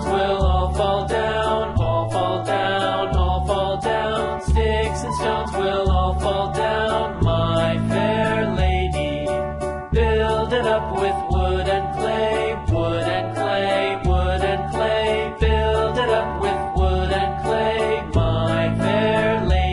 stones will all fall down, all fall down, all fall down. Sticks and stones will all fall down, my fair lady. Build it up with wood and clay, wood and clay, wood and clay. Build it up with wood and clay, my fair lady.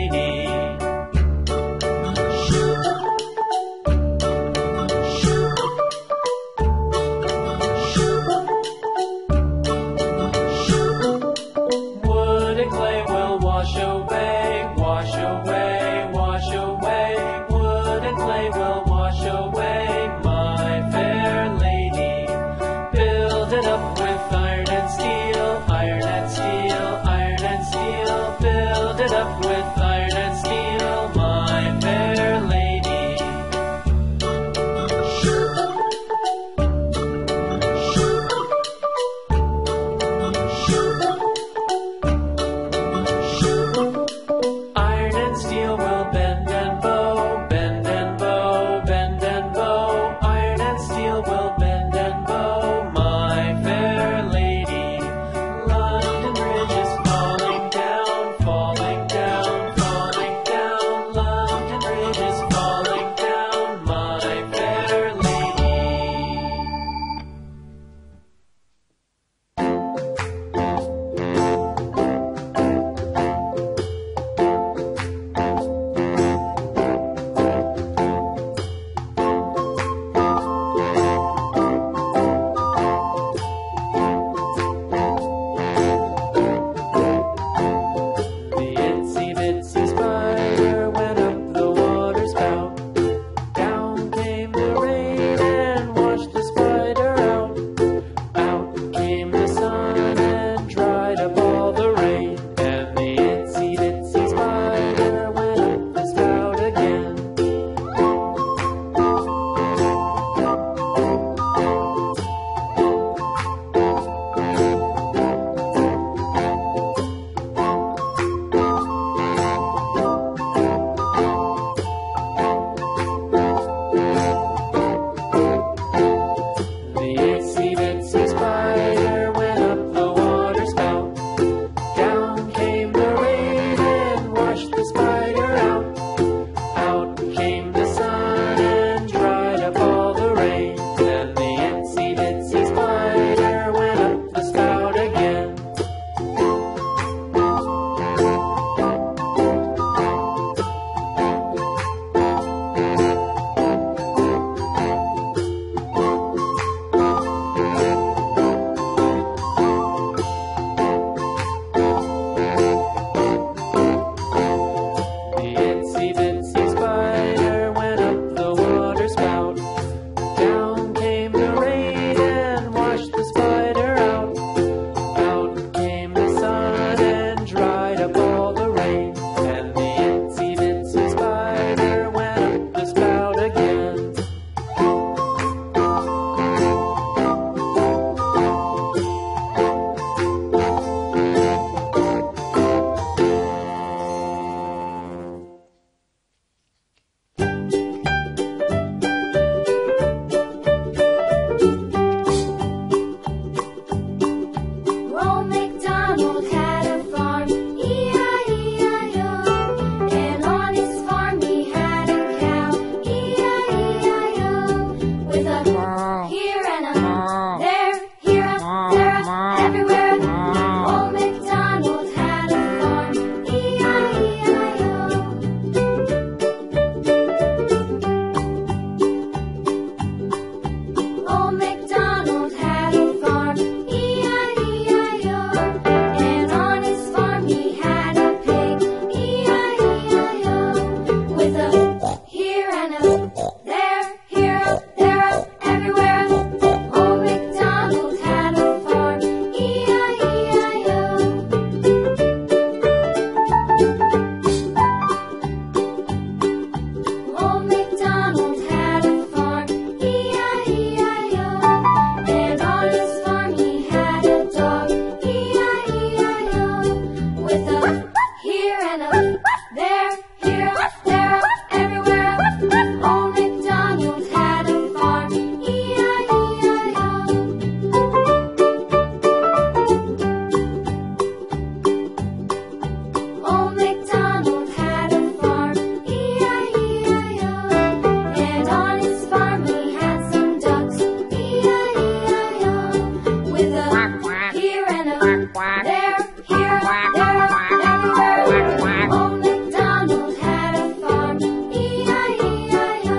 There, here, there, everywhere. Old MacDonald had a farm, E-I-E-I-O.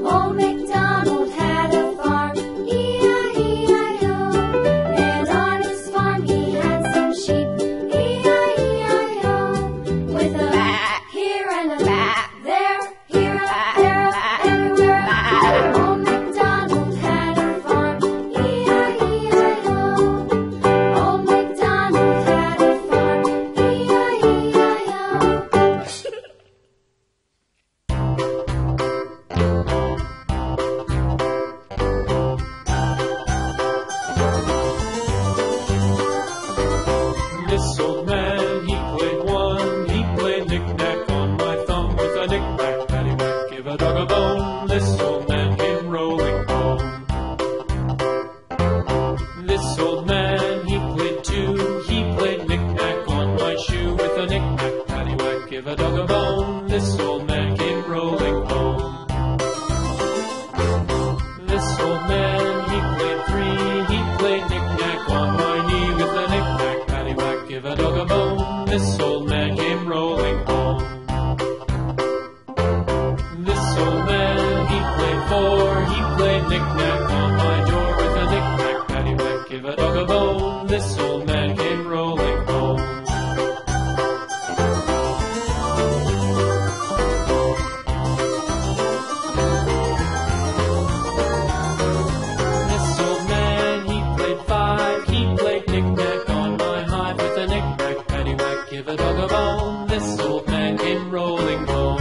Old MacDonald had a farm, E-I-E-I-O. And on his farm he had some sheep, E-I-E-I-O. With a here and a there, here, there, everywhere. Old MacDonald had a farm, E-I-E-I-O. Old MacDonald had a farm, E-I-E-I-O. This old man, he played one. He played knick-knack on my thumb with a knick-knack, paddywhack, give a dog a bone. This old man came rolling home. This old man, he played two. He played knick-knack on my shoe with a knick-knack, paddywhack, give a dog a bone. This old man came rolling home. This old man, he played three. He played knick-knack on my knee with a knick-knack, paddywhack, give a dog a bone. This old man came rolling home. This old man, he played four. He played knick-knack on my door with a knick-knack, paddywhack, give a dog a bone. This old man came rolling home. This old man, he played five. He played knick-knack on my hive with a knick-knack, paddywhack, give a dog a bone. This old man came rolling home.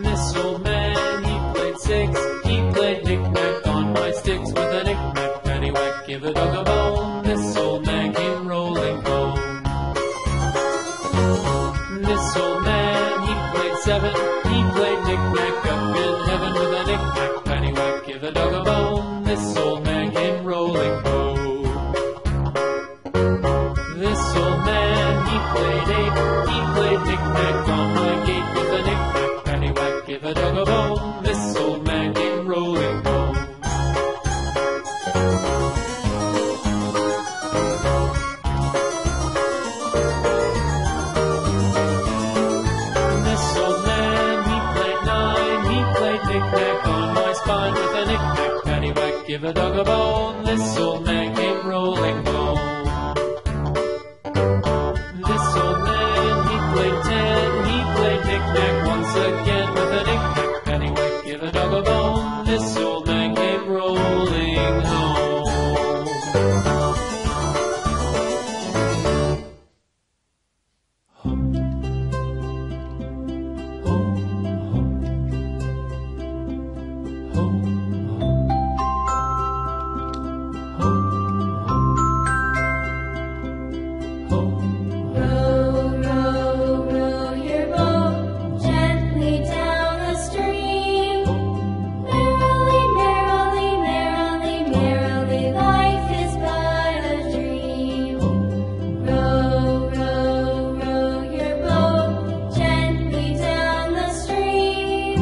This old man, he played six. He played knick-knack on my sticks with a knick-knack, paddywhack, give a dog a bone. This old man came rolling home. This old man, he played seven. He played knick-knack up in heaven with a knick-knack, paddywhack, give a dog a bone. This old man came rolling home. This old man, he played eight. He played knick-knack on my gate with a knick-knack, paddywhack, give a dog a bone. This old man came rolling home. This old man, he played nine. He played knick-knack on my spine with a knick-knack, paddywhack, give a dog a bone. This old man came rolling home. This old man, he played ten. He played knick-knack once again with a knick-knack, paddywhack, give a dog a bone. This old man came rolling home. Row, row, row your boat gently down the stream. Merrily, merrily, merrily, merrily, life is but a dream. Row, row, row your boat gently down the stream.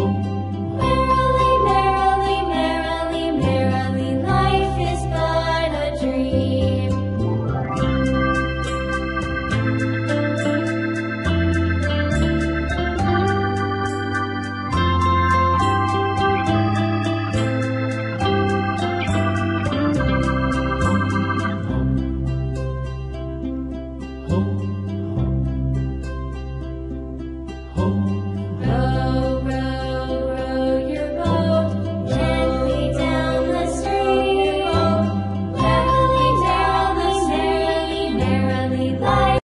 Merrily, merrily, merrily, merrily, life is but a dream. Home,